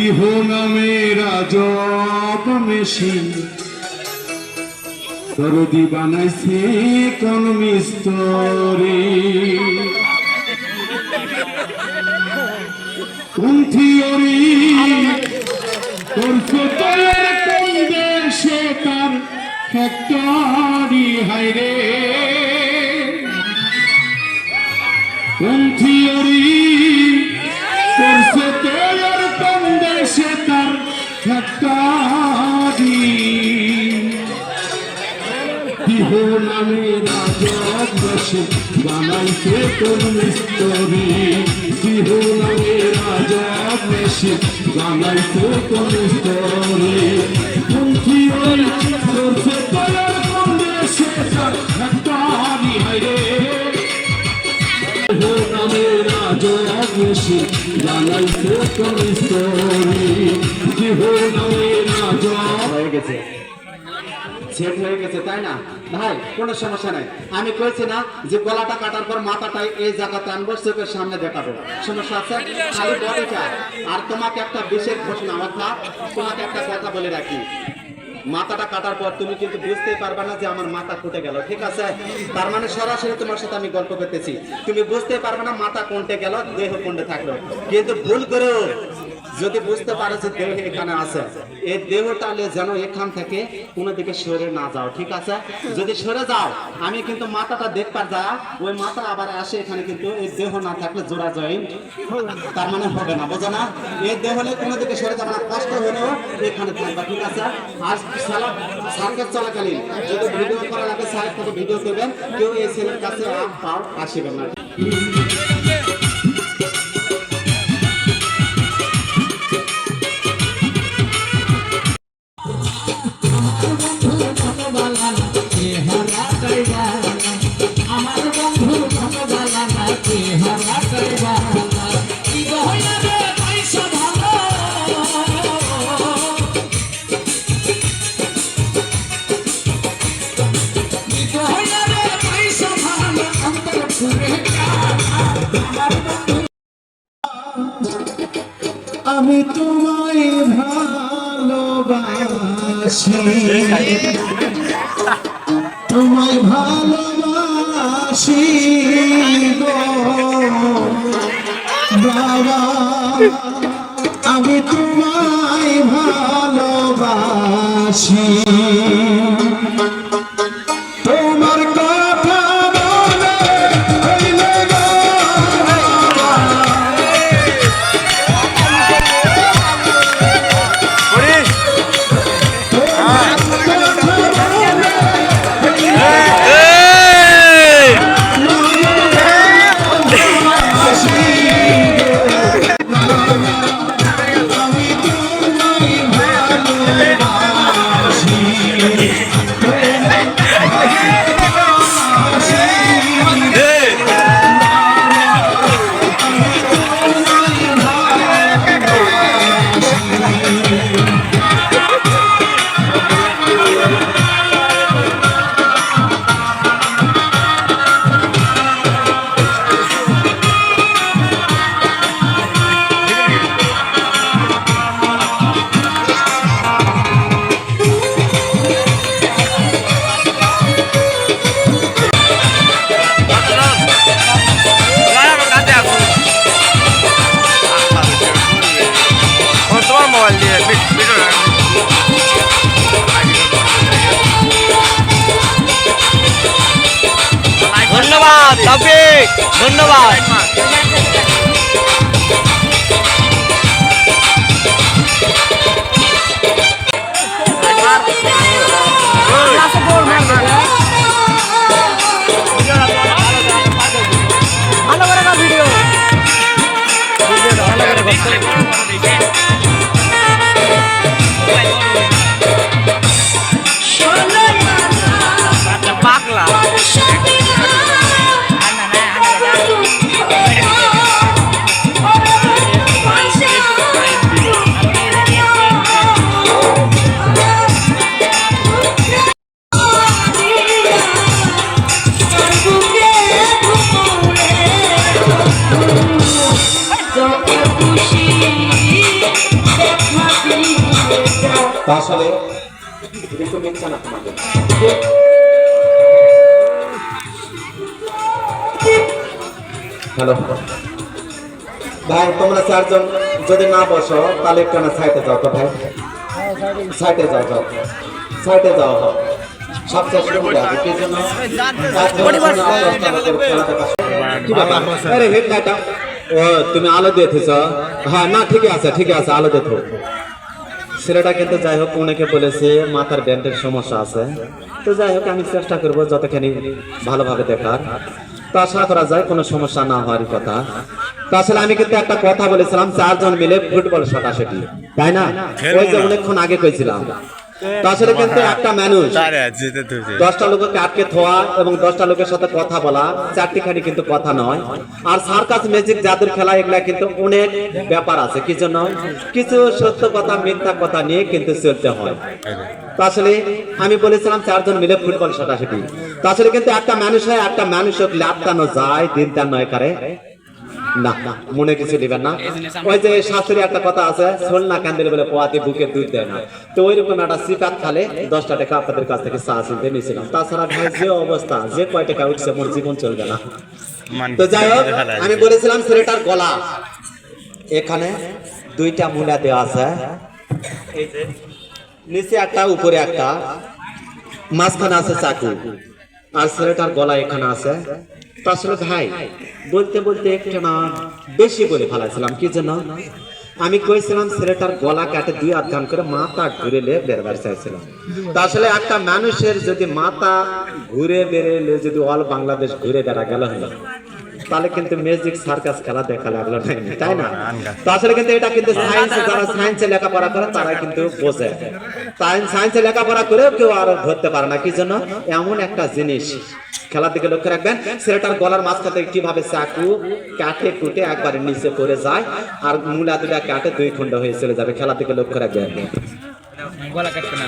বিহ নামে রাজব মেশিন দরদি বানাইছে কোন মিস্তরি কোন থিওরি করছো তোর কোন দেশে তার ফ্যাক্টরি হাইরে কোন থিওরি করছো তোর কোন দেশে তার ফ্যাক্টরি বিহ নামে রাজব মেশিন বানাইছে কোন মিস্তরি বিহ নামে রাজব মেশিন বানাইছে কোন মিস্তরি কোন থিওরি করছে তোর কোন দেশে তার ফ্যাক্টরি হাইরে বিহ নামে রাজব মেশিন বানাইছে কোন মিস্তরি বিহ নামে রাজব হয়ে গেছে সেট হয়ে গেছে তাই না ভাই কোনো সমস্যা নাই আমি কইছি না যে গলাটা কাটার পর মাথাটাই এই জায়গাতে আনবো চোখের সামনে দেখাবো সমস্যা আছে খালি বডিটা আর তোমাকে একটা বিশেষ ঘোষণা অর্থাৎ তোমাকে একটা কথা বলে রাখি মাথাটা কাটার পর তুমি কিন্তু বুঝতেই পারবে না যে আমার মাথা ফুটে গেল ঠিক আছে তার মানে সরাসরি তোমার সাথে আমি গল্প করতেছি তুমি বুঝতেই পারবে না মাথা কোনটে গেল দেহ কোনটে থাকলো কিন্তু ভুল করেও যদি বুঝতে পারো যে দেহ এখানে আছে এই দেহটা যেন এখান থেকে কোনো দিকে সরে না যাও ঠিক আছে যদি সরে যাও আমি কিন্তু মাথাটা দেখবার যা ওই মাথা আবার আসে এখানে কিন্তু এই দেহ না থাকলে জোড়া জয়েন্ট তার মানে হবে না বোঝো না এই দেহ হলে কোনো দিকে সরে যাবে না কষ্ট হলেও এখানে থাকবে ঠিক আছে আজ সার্কাস চলাকালীন যদি ভিডিও করা লাগে সাইড থেকে ভিডিও করবেন কেউ এই ছেলের কাছে পাও আসবেন না আমি তোমায় ভালোবাসি তোমায় ভালোবাসি গো বাবা আমি তোমায় ভালোবাসি তোমার কথা মনে হইলে গো ধন্যবাদ তৌফিক ধন্যবাদ খুশি তা আসলে একটু মিথ্যা না তোমাকে হ্যালো ভাই তোমরা চারজন যদি না বসো তাহলে একটু না সাইডে যাও তো ভাই সাইডে যাও যাও সাইডে যাও সবচেয়ে সুবিধা হবে কি জন্য কি ব্যাপার? আরে হেডলাইট ও তুমি আলো দিয়েছ হ্যাঁ না ঠিকই আছে আলো দেখো ছেলেটা কিন্তু যাই হোক অনেকে বলেছে মাথার ব্যান্ডের সমস্যা আছে তো যাই হোক আমি চেষ্টা করবো যতখানি ভালোভাবে দেখার তো আশা করা যায় কোনো সমস্যা না হওয়ারই কথা তো আসলে আমি কিন্তু একটা কথা বলেছিলাম চারজন মিলে ফুটবল শটাশটি তাই না ওই যে অনেকক্ষণ আগে কইছিলাম তো আসলে কিন্তু একটা মানুষ 10টা লোককে আটকে থোয়া এবং 10টা লোকের সাথে কথা বলা চারটিখানি কিন্তু কথা নয় আর সার্কাস ম্যাজিক জাদুর খেলা এগুলা কিন্তু অনেক ব্যাপার আছে কি জন্য কিছু সত্য কথা মিথ্যা কথা নিয়ে কিন্তু চলতে হয় তো আসলে আমি বলেছিলাম চারজন মিলে ফুটবল শটাশটি তো আসলে কিন্তু একটা মানুষকে লাভটানো যায় দিন তার নয় করে না মনে কিছু দিবেন না ওই যে শাস্ত্রী একটা কথা আছে শোল না কান্দিলে বলে পোয়াতে বুকে দুধ দেয় না তো ওইরকম একটা সিপাত খালে 10টা টাকা আপনাদের কাছ থেকে চা চিনতে নিয়েছিলাম তাছাড়া ভাই যে অবস্থা যে কয় টাকা উঠছে মোর জীবন চলবে না তো যাই হোক আমি বলেছিলাম ছেলেটার গলা এখানে 2টা মূলা দেওয়া আছে এই যে নিচে একটা উপরে একটা মাঝখানে আছে চাকু আর ছেলেটার গলা এখানে আছে আসলে ভাই বলতে বলতে একটু না বেশি বলে ফেলাইছিলাম কি জন্য আমি কইছিলাম ছেলেটার গলা কাটে 2 হাত গান করে মাথা ঘুরে বেরবার চাইছিলাম তা আসলে একটা মানুষের যদি মাথা ঘুরে বেরোলে যদি অল বাংলাদেশ ঘুরে বেড়া গেল হলো তাহলে কিন্তু ম্যাজিক সার্কাস খেলা দেখা লাগলো না তাই না তো আসলে কিন্তু এটা কিন্তু যারা সায়েন্সে লেখাপড়া করে তারা কিন্তু বোঝে সায়েন্সে লেখাপড়া করেও কেউ আর ধরতে পারে না কি জন্য এমন একটা জিনিস খেলার দিকে লক্ষ্য রাখবেন ছেলেটার গলার মাঝখানে কিভাবে চাকু কাটে কুটে একবারে নিচে পড়ে যায় আর মূলা 2টা কাটে 2 খণ্ড হয়ে চলে যাবে খেলার দিকে লক্ষ্য রাখবেন গলা কাটবে না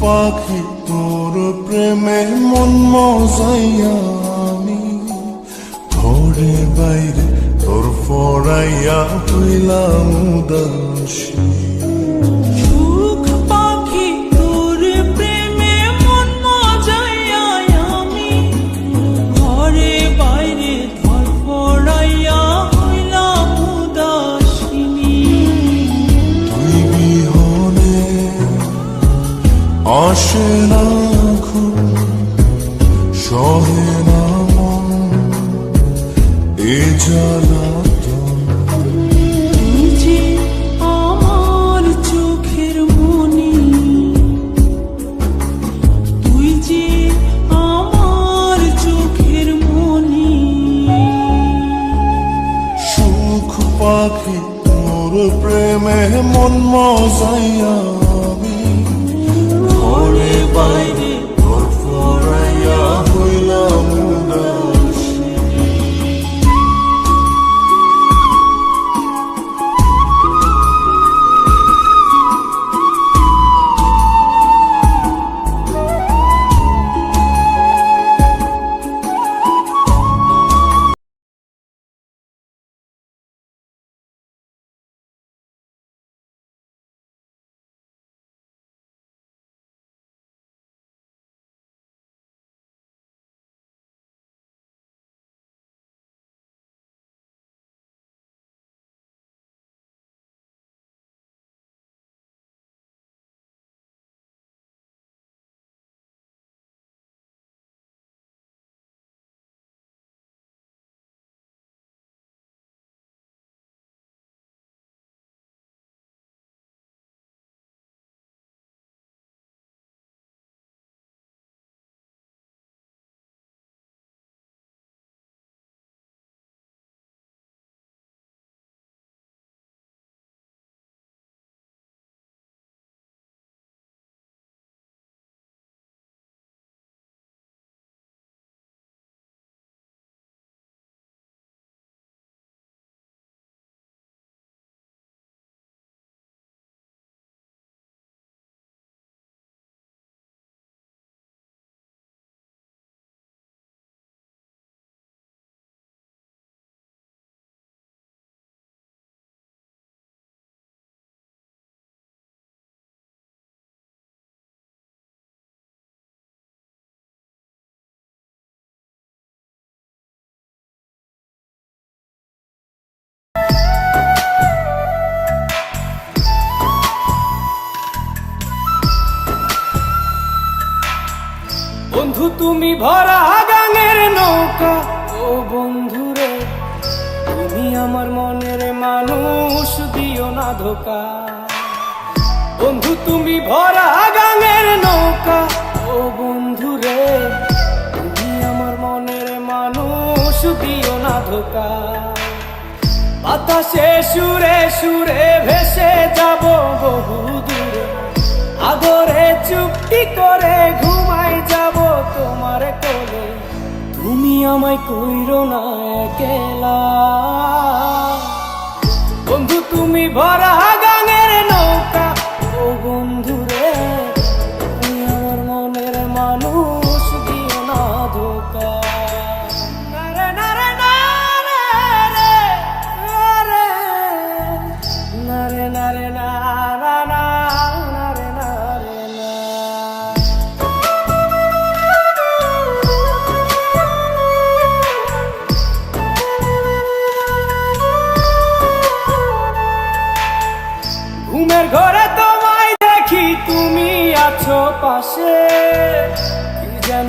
পাখি তোর প্রেমে মন মজাইয়া আমি ঘরে বাইরে তোর ফরাইয়া হইলাম উদাসী সুখ পাখি তোর প্রেমে মন মজাইয়া আমি ঘরে বাইরে তোর ফরাইয়া হইলাম উদাসিনী তুই বিহনে আসে না খুব সহে না মন এ জ্বালাতন তুই যে আমার চোখের মনি তুই যে আমার পাখি তোর প্রেমে মন মজাইয়া আমি ঘরে বাইরে ঘর ফরাইয়া হইলাম উদাসী। বন্ধু তুমি ভরা গাঙের নৌকা, ও বন্ধুরে তুমি আমার মনের মানুষ, দিও না ধোকা। বন্ধু তুমি ভরা গাঙের নৌকা, ও বন্ধুরে তুমি আমার মনের মানুষ, দিও না ধোকা। বাতাসে সুরে সুরে ভেসে যাব বহু দূরে, আদরে চুপটি করে ঘুমাই যাব তোমার কোলে। তুমি আমায় কইরো না একলা, বন্ধু তুমি ভরা গাঙের নৌকা, ও বন্ধুরে তুমি আমার মনের মানুষ, দিও না ধোকা। নারে নারে নারে রে, নারে নারে নারে না না না, নারে নারে না। ঘুমের ঘরে তোমায় দেখি, তুমি আছো পাশে, কি যেন